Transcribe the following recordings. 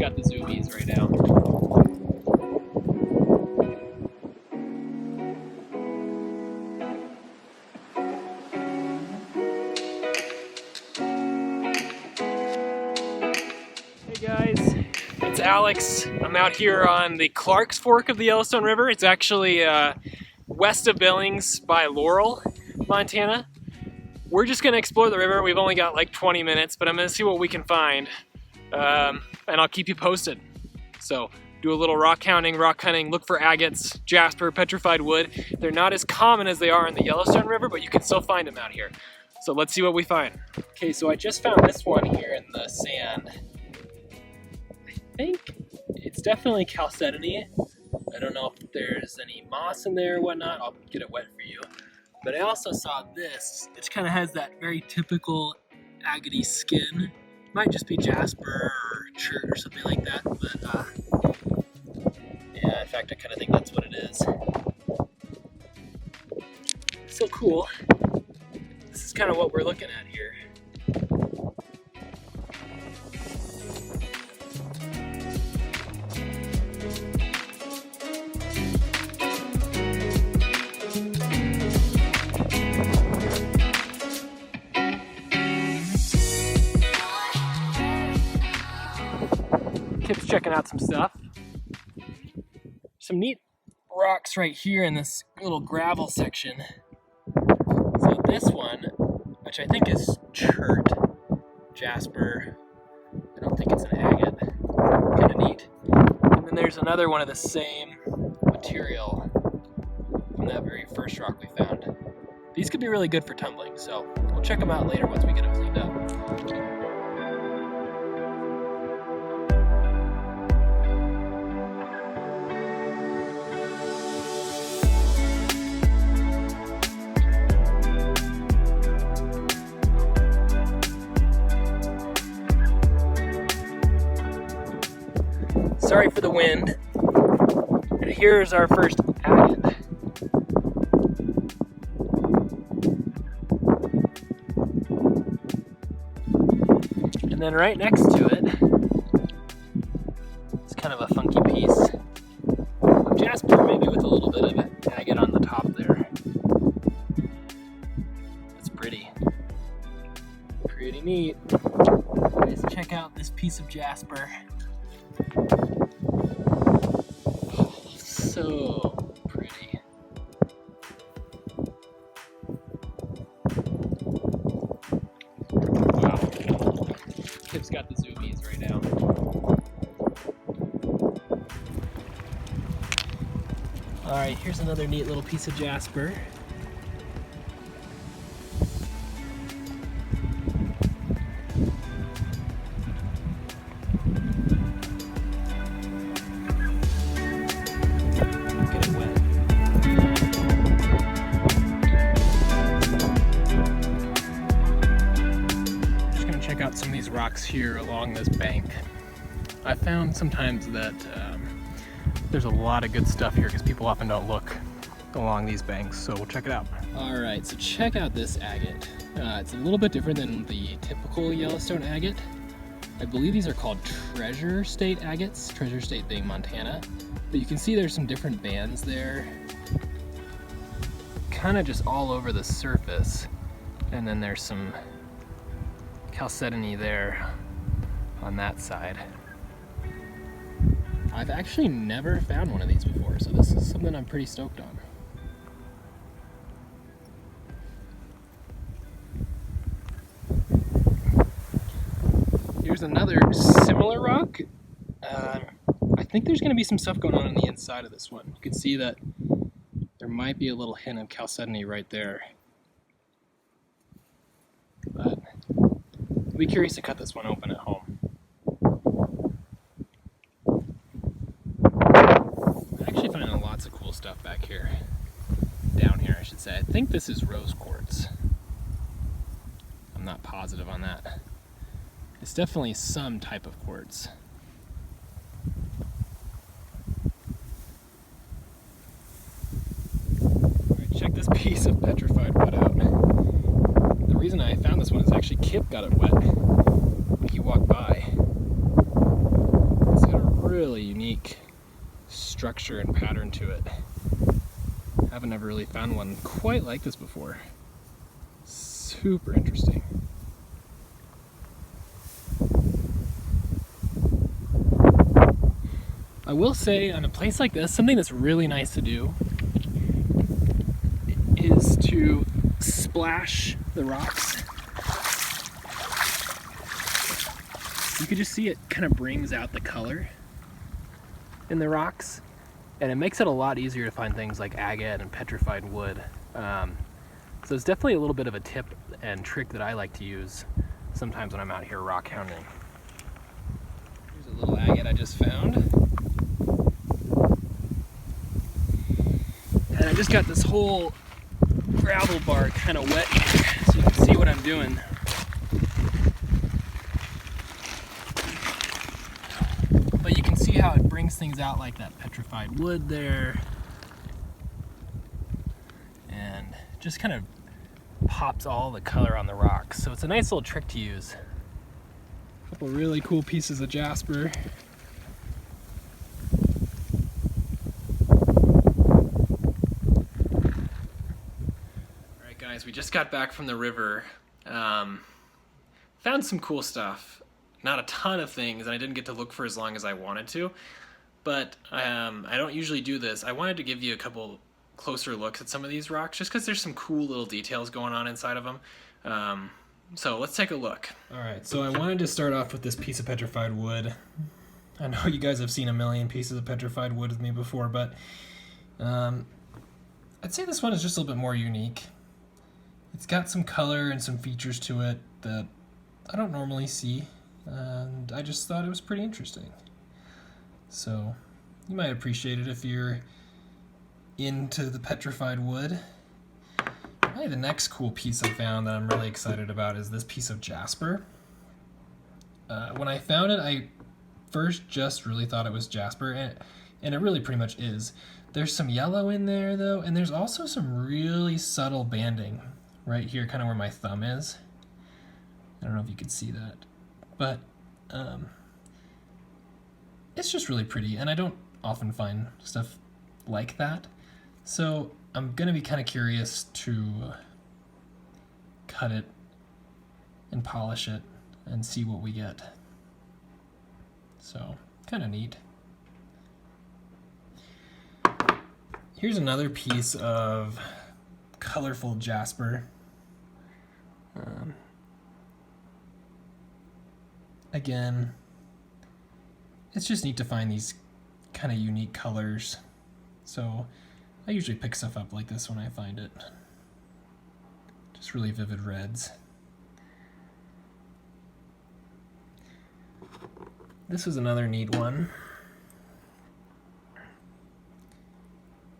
got the zoomies right now. Hey guys, it's Alex. I'm out here on the Clark's Fork of the Yellowstone River. It's actually west of Billings by Laurel, Montana. We're just gonna explore the river. We've only got like 20 minutes, but I'm gonna see what we can find. And I'll keep you posted. So do a little rock hunting, look for agates, Jasper, Petrified Wood. They're not as common as they are in the Yellowstone River, but you can still find them out here. So let's see what we find. Okay, so I just found this one here in the sand. I think it's definitely chalcedony. I don't know if there's any moss in there or whatnot. I'll get it wet for you. But I also saw this. It kind of has that very typical agate skin. Might just be Jasper or chert or something like that. But yeah, in fact, I kind of think that's what it is. So cool. This is kind of what we're looking at here. Kip's checking out some stuff. Some neat rocks right here in this little gravel section. So this one, which I think is chert, Jasper, I don't think it's an agate, kind of neat. And then there's another one of the same material from that very first rock we found. These could be really good for tumbling, so we'll check them out later once we get them cleaned up. Sorry for the wind. And here's our first agate. And then right next to it, it's kind of a funky piece of Jasper, maybe with a little bit of agate on the top there. That's pretty. Pretty neat. Let's check out this piece of Jasper. So pretty. Wow. Kip's got the zoomies right now. Alright, here's another neat little piece of Jasper. Some of these rocks here along this bank. I found sometimes that there's a lot of good stuff here because people often don't look along these banks, so we'll check it out. All right, so check out this agate. It's a little bit different than the typical Yellowstone agate. I believe these are called Treasure State agates, Treasure State being Montana. But you can see there's some different bands there, kind of just all over the surface. And then there's some chalcedony there on that side. I've actually never found one of these before, so this is something I'm pretty stoked on. Here's another similar rock. I think there's going to be some stuff going on the inside of this one. You can see that there might be a little hint of chalcedony right there. But I'll be curious to cut this one open at home. I'm actually finding lots of cool stuff back here. Down here, I should say. I think this is rose quartz. I'm not positive on that. It's definitely some type of quartz. Alright, check this piece of petrified wood out. The reason I found this one is actually Kip got it wet when he walked by. really unique structure and pattern to it. Haven't ever really found one quite like this before. Super interesting. I will say, on a place like this, something that's really nice to do is to splash the rocks. You can just see it kind of brings out the color in the rocks, and it makes it a lot easier to find things like agate and petrified wood. So it's definitely a little bit of a tip and trick that I like to use sometimes when I'm out here rock hounding. Here's a little agate I just found. And I just got this whole gravel bar kind of wet here, so you can see what I'm doing. But you can see how it brings things out like that petrified wood there. And just kind of pops all the color on the rocks. So it's a nice little trick to use. A couple really cool pieces of Jasper. Alright guys, we just got back from the river. Found some cool stuff. Not a ton of things, and I didn't get to look for as long as I wanted to. But I don't usually do this. I wanted to give you a couple closer looks at some of these rocks just because there's some cool little details going on inside of them. So let's take a look. Alright, so I wanted to start off with this piece of petrified wood. I know you guys have seen a million pieces of petrified wood with me before, but I'd say this one is just a little bit more unique. It's got some color and some features to it that I don't normally see, and I just thought it was pretty interesting. So you might appreciate it if you're into the petrified wood. Probably the next cool piece I found that I'm really excited about is this piece of Jasper. When I found it, I first just really thought it was Jasper, and it really pretty much is. There's some yellow in there though, and there's also some really subtle banding right here, kind of where my thumb is. I don't know if you can see that, but it's just really pretty, and I don't often find stuff like that. So I'm going to be kind of curious to cut it and polish it and see what we get. So, kind of neat. Here's another piece of colorful Jasper. Again, it's just neat to find these kind of unique colors. So I usually pick stuff up like this when I find it. Just really vivid reds. This is another neat one.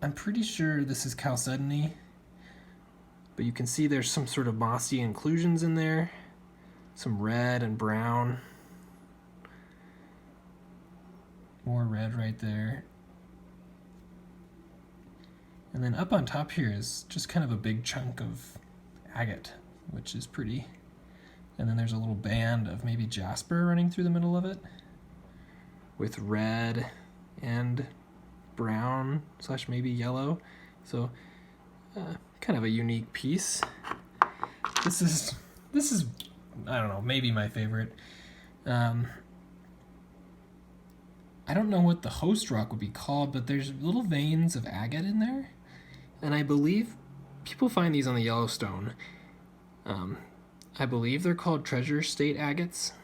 I'm pretty sure this is chalcedony, but you can see there's some sort of mossy inclusions in there. Some red and brown. More red right there. And then up on top here is just kind of a big chunk of agate, which is pretty. And then there's a little band of maybe Jasper running through the middle of it, with red and brown / maybe yellow. So kind of a unique piece. This is I don't know, maybe my favorite. I don't know what the host rock would be called, but there's little veins of agate in there. And I believe people find these on the Yellowstone. I believe they're called treasure state agates.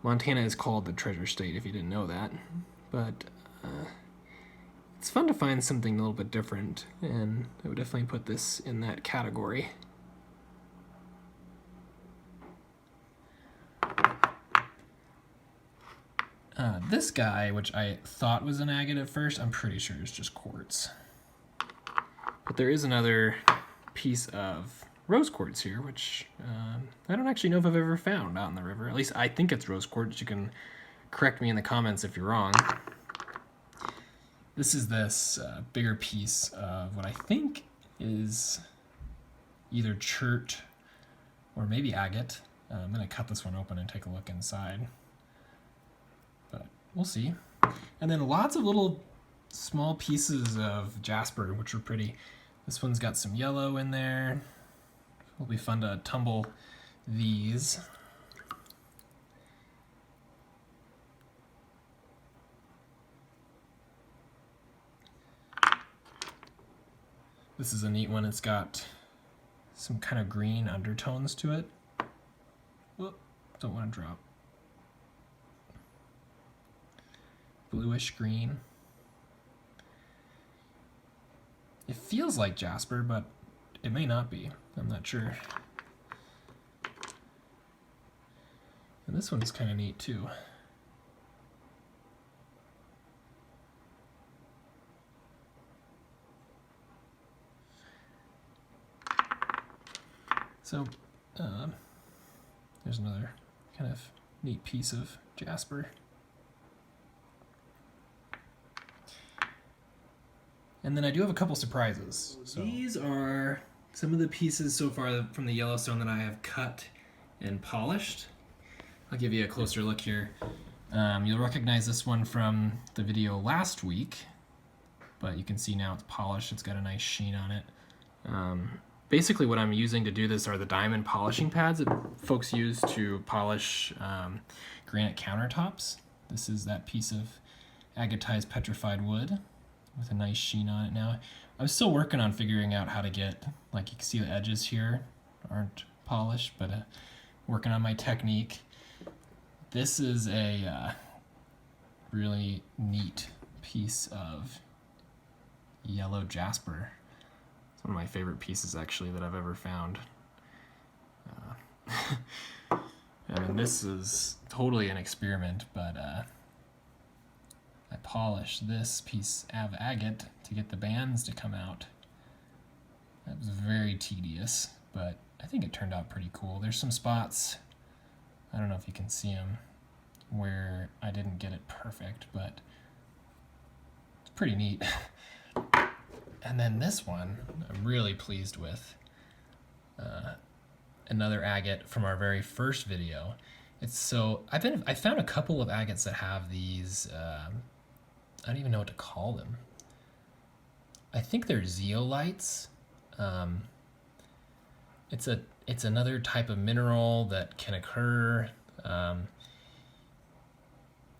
Montana is called the treasure state, if you didn't know that. But it's fun to find something a little bit different, and I would definitely put this in that category. This guy, which I thought was an agate at first, I'm pretty sure is just quartz. But there is another piece of rose quartz here, which I don't actually know if I've ever found out in the river. At least I think it's rose quartz. You can correct me in the comments if you're wrong. This is this bigger piece of what I think is either chert or maybe agate. I'm going to cut this one open and take a look inside. But we'll see. And then lots of little small pieces of Jasper, which are pretty. This one's got some yellow in there. It'll be fun to tumble these. This is a neat one. It's got some kind of green undertones to it. Whoop, don't want to drop. Bluish green. It feels like Jasper, but it may not be. I'm not sure. And this one's kind of neat too. So there's another kind of neat piece of Jasper. And then I do have a couple surprises. So these are some of the pieces so far from the Yellowstone that I have cut and polished. I'll give you a closer look here. You'll recognize this one from the video last week, but you can see now it's polished. It's got a nice sheen on it. Basically what I'm using to do this are the diamond polishing pads that folks use to polish granite countertops. This is that piece of Agate's Petrified Wood with a nice sheen on it now. I'm still working on figuring out how to get, like you can see the edges here aren't polished, but working on my technique. This is a really neat piece of yellow Jasper. It's one of my favorite pieces actually that I've ever found. I mean, this is totally an experiment, but I polished this piece of agate to get the bands to come out. That was very tedious, but I think it turned out pretty cool. There's some spots, I don't know if you can see them, where I didn't get it perfect, but it's pretty neat. And then this one I'm really pleased with. Another agate from our very first video. It's so I found a couple of agates that have these I don't even know what to call them. I think they're zeolites. It's another type of mineral that can occur.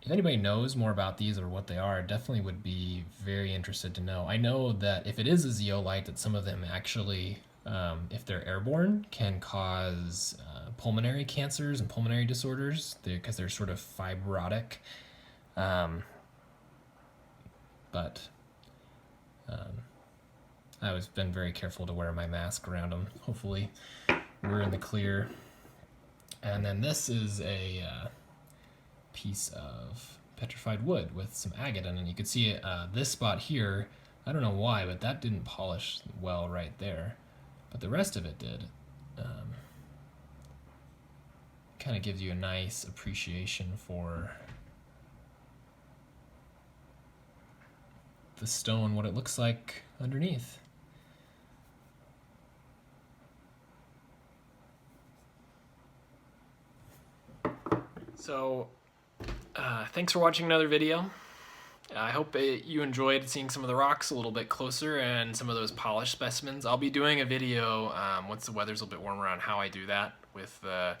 If anybody knows more about these or what they are, I definitely would be very interested to know. I know that if it is a zeolite, that some of them actually, if they're airborne, can cause pulmonary cancers and pulmonary disorders because they're sort of fibrotic. But I've been very careful to wear my mask around them. Hopefully we're in the clear. And then this is a piece of petrified wood with some agate in it. And you can see this spot here, I don't know why, but that didn't polish well right there. But the rest of it did. Kind of gives you a nice appreciation for the stone, what it looks like underneath. So, thanks for watching another video. I hope you enjoyed seeing some of the rocks a little bit closer and some of those polished specimens. I'll be doing a video once the weather's a little bit warmer on how I do that with the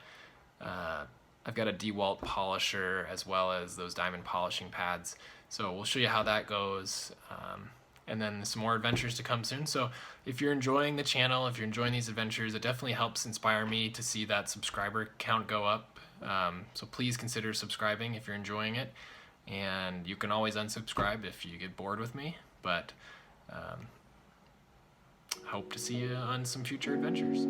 I've got a DeWalt polisher as well as those diamond polishing pads. So we'll show you how that goes, and then some more adventures to come soon. So if you're enjoying the channel, if you're enjoying these adventures, it definitely helps inspire me to see that subscriber count go up. So please consider subscribing if you're enjoying it. And you can always unsubscribe if you get bored with me, but hope to see you on some future adventures.